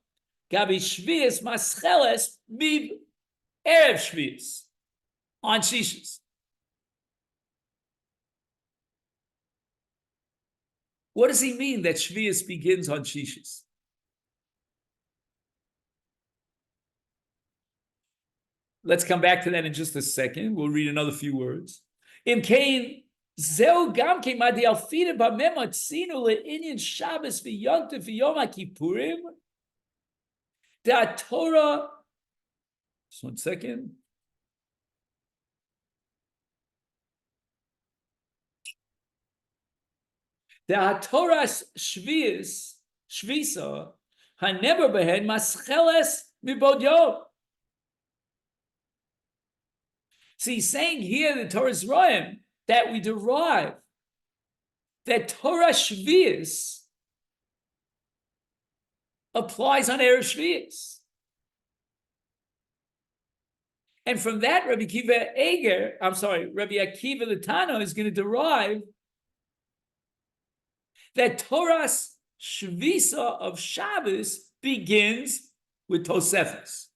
Gabi Shvius Mascheles Mi Erev Shvius on Shishis. What does he mean that Shvius begins on Shishis? Let's come back to that in just a second. We'll read another few words. Im Kain Zeu gam ke madi alfide ba mematzinu le'inyan Shabbos v'yontiv v'yom HaKippurim da Torah. Just 1 second. The Torah Shvius, Shvisa, haneber behen mascheles mibod yom. So he's saying here the Torah's Royim that we derive that Torah Shvius applies on Erev Shvius. And from that, Rabbi Akiva the Tana is going to derive that Torah's Shvisa of Shabbos begins with Tosefes.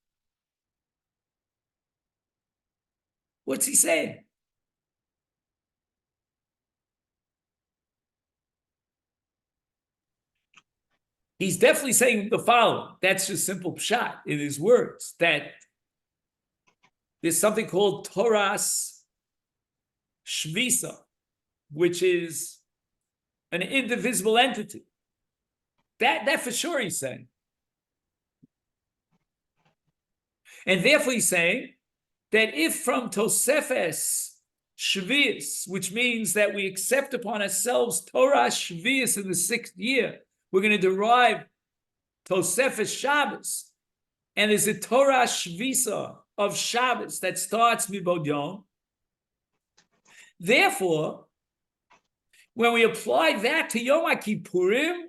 What's he saying? He's definitely saying the following. That's just simple pshat in his words, that there's something called Torah's Shvisa, which is an indivisible entity. That for sure he's saying. And therefore he's saying that if from Tosefes Shabbos, which means that we accept upon ourselves Torah Shabbos in the 6th year, we're going to derive Tosefes Shabbos, and there's a Torah Shvisa of Shabbos that starts Mibod Yom. Therefore, when we apply that to Yom Kippurim,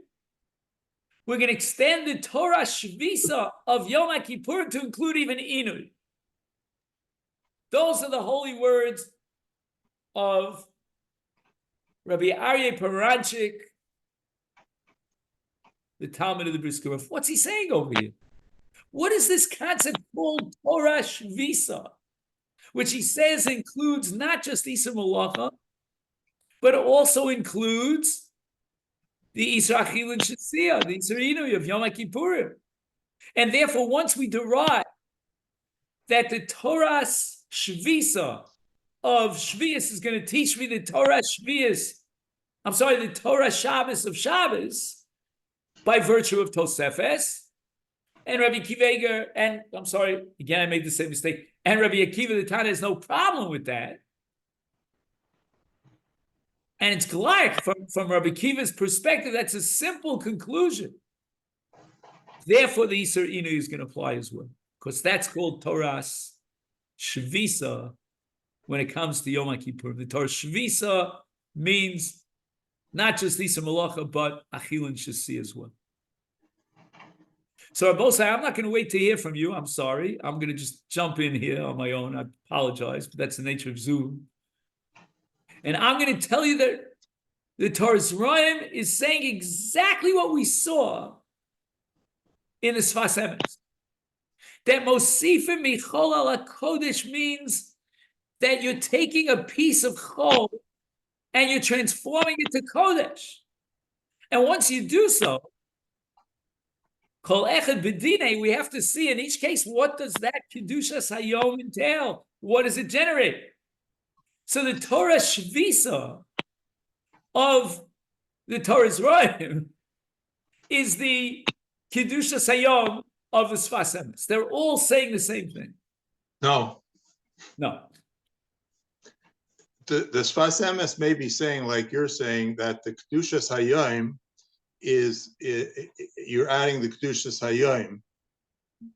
we're going to extend the Torah Shvisa of Yom Kippurim to include even Inui. Those are the holy words of Rabbi Aryeh Paranchik, the Talmud of the Brisker. What's he saying over here? What is this concept called Torah Shvisa, which he says includes not just Isur Malacha, but it also includes the Isur Achil and Shesiyah, the Isur Inui of Yom Kippurim. And therefore, once we derive that the Torah's Shvisa of Shvius is going to teach me the Torah Shvius. I'm sorry, the Torah Shabbos of Shabbos by virtue of Tosefes and Rebby Akiva, and I'm sorry, again, I made the same mistake. And Rebby Akiva, the Tana has no problem with that. And it's like from Rebby Akiva's perspective, that's a simple conclusion. Therefore, the Isur Inu is going to apply as well, because that's called Torah's Shvisa when it comes to Yom Kippur. The Torah Shvisa means not just Isur Malacha, but Achilin Shasi as well. So Rabosai, I'm not going to wait to hear from you. I'm sorry. I'm going to just jump in here on my own. I apologize, but that's the nature of Zoom. And I'm going to tell you that the Torah's Rayim is saying exactly what we saw in the Sfas Emes. That Mosifim Michol ala Kodesh means that you're taking a piece of Chol and you're transforming it to Kodesh. And once you do so, Kol Echad B'dinei, we have to see in each case, what does that Kedushas Hayom entail? What does it generate? So the Torah Shvisa of the Torah's Rayim is the Kedushas Hayom of the Sfas Emes. They're all saying the same thing. No, No. the Sfas Emes may be saying, like you're saying, that the Kedushas Hayom is you're adding the Kedushas Hayom.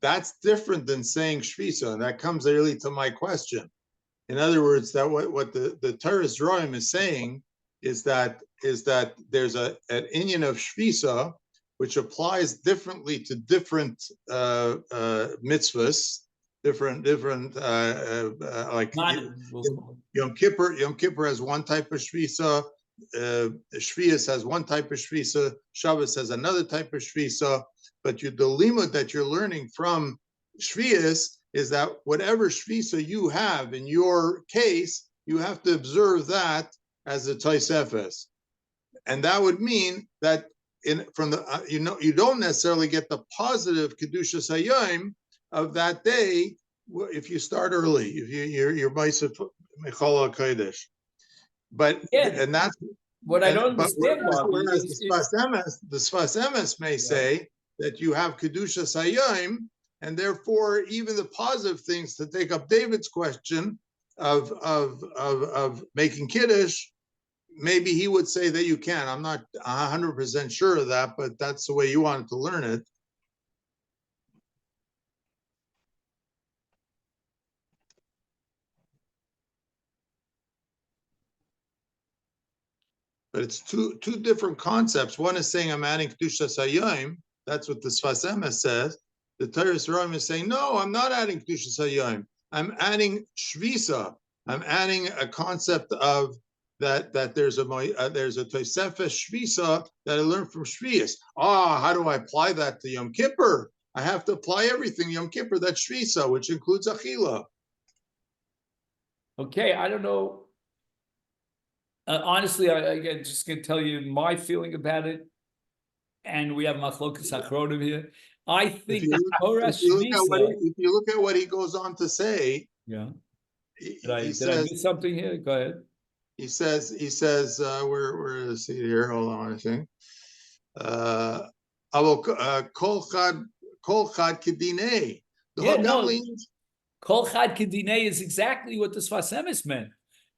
That's different than saying Shvisa, and that comes early to my question. In other words, that what the Torah's Rayim is saying is that there's an inyan of Shvisa which applies differently to different mitzvahs, different like Yom Kippur has one type of Shvisa, Shvius has one type of Shvisa, Shabbos has another type of Shvisa, but the limud that you're learning from Shvius is that whatever Shvisa you have in your case, you have to observe that as a Tosefes. And that would mean that you don't necessarily get the positive Kedushas Hayom of that day if you start early, if you're Ma'aseh Mechol HaKodesh. But and that's what I don't understand. Whereas the Sfas Emes may say that you have Kedushas Hayom, and therefore even the positive things, to take up David's question of making Kiddush, maybe he would say that you can. I'm not 100% sure of that, but that's the way you wanted to learn it. But it's two different concepts. One is saying I'm adding Kedushas Hayom. That's what the Sfas Emes says. The Torah's Rayim is saying, no, I'm not adding Kedushas Hayom. I'm adding Shvisa. I'm adding a concept of that there's a Tosefes Shvisa that I learned from Shvius. How do I apply that to Yom Kippur? I have to apply everything Yom Kippur, that's Shvisa, which includes Achila. Okay, I don't know. Honestly, I'm just going to tell you my feeling about it. And we have Machlokas Achronim here. I think if you look at what he goes on to say, did I miss something here? Go ahead. He says, where is he here? Hold on a second. Kol chad kedinei. Kol chad kedinei is exactly what the Sfas Emes meant.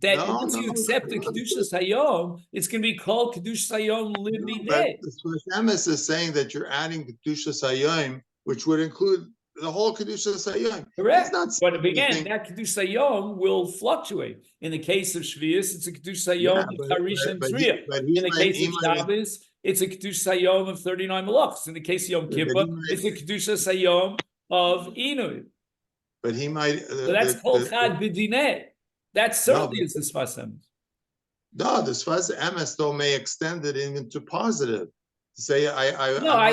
That once you accept the Kedushas Hayom, it's going to be called Kedushas Hayom Libidei. The Sfas Emes is saying that you're adding Kedushas Hayom, which would include the whole Kedushas Hayom. Correct. But again, that Kedushas Hayom will fluctuate. In the case of Shvius, it's a Kedushas Hayom of Charish and Tzriya. In the case of Shabbos, it's a Kedushas Hayom of 39 Malachs. In the case of Yom Kippur, it's a Kedushas Hayom of Inu. But he might. So that's Kol Chad B'dinei. That certainly is the Sfas Emes. No, the Sfas Emes though may extend it into positive. Say I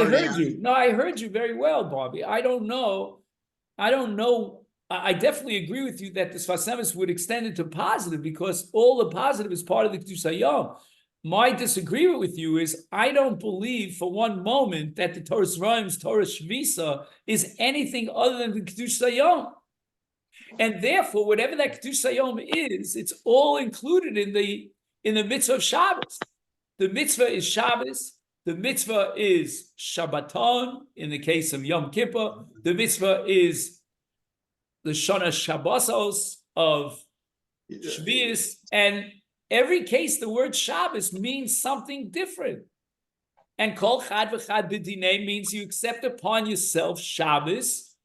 heard you very well, Bobby. I don't know. I definitely agree with you that the Sfas Emes would extend it to positive because all the positive is part of the Kedushas Hayom. My disagreement with you is I don't believe for one moment that the Torah's Rayim's Torah Shvisa is anything other than the Kedushas Hayom. And therefore, whatever that Kedusha Hayom is, it's all included in the mitzvah of Shabbos. The mitzvah is Shabbos. The mitzvah is Shabbaton in the case of Yom Kippur. The mitzvah is the Shana Shabbosos of Shvius. And every case, the word Shabbos means something different. And Kol Chad V'Chad B'Dinei means you accept upon yourself Shabbos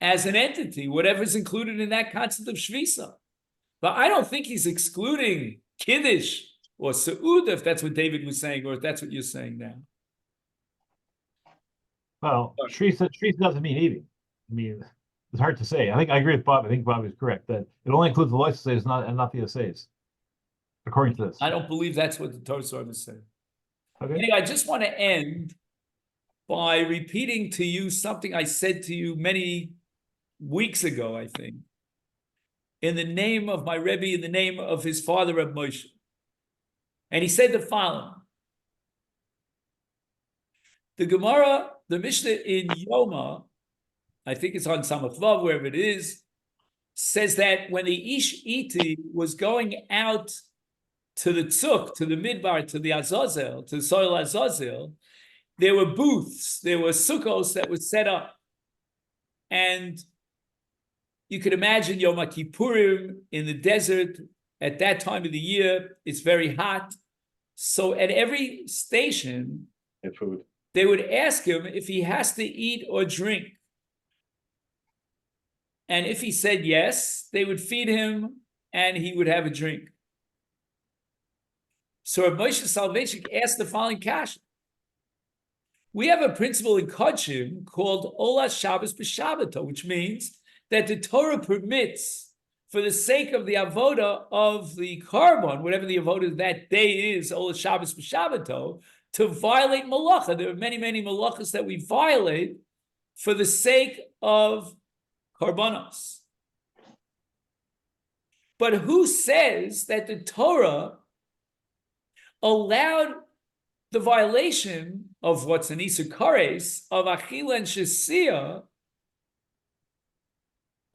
as an entity, whatever is included in that concept of Shvisa. But I don't think he's excluding Kiddush or Seudah, if that's what David was saying, or if that's what you're saying now. Well, Shvisa doesn't mean eating. I mean, it's hard to say. I think I agree with Bob. I think Bob is correct that it only includes the loisays and not the essays, according to this. I don't believe that's what the Torah is saying. Okay. Anyway, I just want to end by repeating to you something I said to you many weeks ago, I think, in the name of my Rebby, in the name of his father, Reb Moshe. And he said the following. The Gemara, the Mishnah in Yoma, I think it's on Samach Vav, wherever it is, says that when the Ish Iti was going out to the Tzuk, to the Midbar, to the Azazel, to the soil Azazel, there were booths, there were sukkos that were set up. And you could imagine Yom Kippurim in the desert at that time of the year, it's very hot. So at every station, food. They would ask him if he has to eat or drink. And if he said yes, they would feed him and he would have a drink. So Rav Moshe Soloveitchik asked the following question. We have a principle in Kodshim called Ola Shabbos B'Shabbato, which means that the Torah permits, for the sake of the avoda of the korban, whatever the avoda that day is, Ola Shabbos B'Shabbato, to violate malacha. There are many, many malachas that we violate for the sake of korbanos. But who says that the Torah allowed the violation of what's an Isur Kares, of Achila and Shesiyah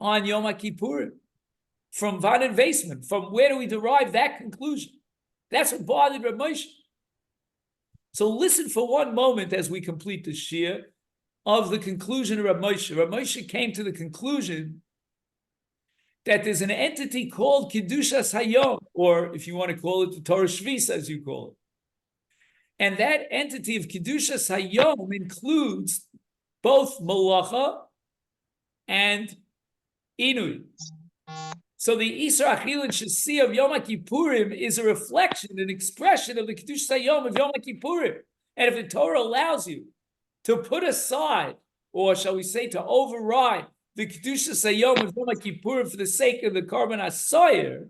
on Yom Kippurim? From Van and Vaisman, from where do we derive that conclusion? That's what bothered Rav Moshe. So listen for one moment as we complete the shir of the conclusion of Rav Moshe. Rav Moshe came to the conclusion that there's an entity called Kedushas Hayom, or if you want to call it the Torah Shvis, as you call it. And that entity of Kedushas Hayom includes both Malacha and Inui. So the Isra Achil and Shasi of Yom Kippurim is a reflection, an expression of the Kedushas Hayom of Yom Kippurim. And if the Torah allows you to put aside, or shall we say to override, the Kedushas Hayom of Yom Kippurim for the sake of the Korban HaSoyer,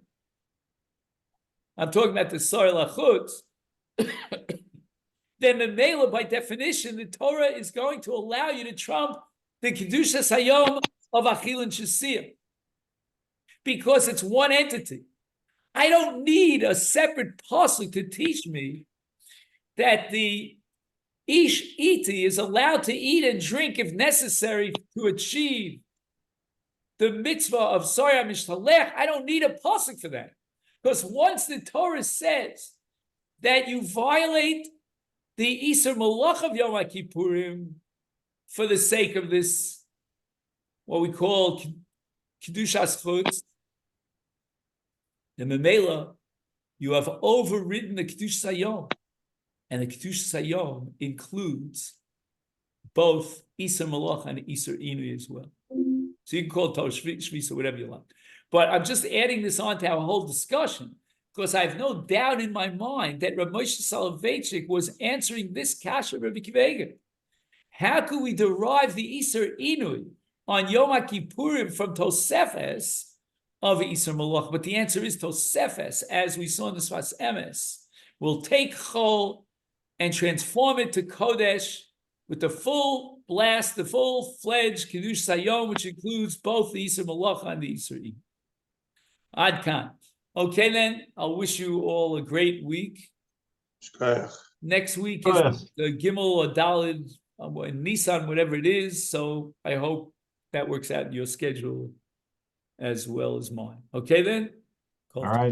I'm talking about the Soyer Lachutz, then the Mela, by definition, the Torah is going to allow you to trump the Kedushas Hayom of Achil and Shasi, because it's one entity. I don't need a separate pasuk to teach me that the Ish Iti is allowed to eat and drink if necessary to achieve the mitzvah of Soya Mishtalech. I don't need a pasuk for that. Because once the Torah says that you violate the Isur Malach of Yom Kippurim for the sake of this, what we call Kedushas Chutz, the Memela, you have overridden the Kedushas Hayom. And the Kedushas Hayom includes both Isur Malach and Isur Inui as well. So you can call it Torah Shvis or whatever you like. But I'm just adding this on to our whole discussion because I have no doubt in my mind that Rav Moshe Soloveitchik was answering this kasha of Rebbe Akiva. How could we derive the Isur Inui on Yom Kippurim from Tosefes of Isur Malach? But the answer is Tosefes, as we saw in the Sfas Emes, will take Chol and transform it to Kodesh with the full blast, the full-fledged Kiddush Hayom, which includes both the Isur Malacha and the Isur Inui. Ad kan. Okay, then, I'll wish you all a great week. Next week is the Gimel or Dalid, Nissan, whatever it is, so I hope that works out in your schedule as well as mine. Okay then? All right.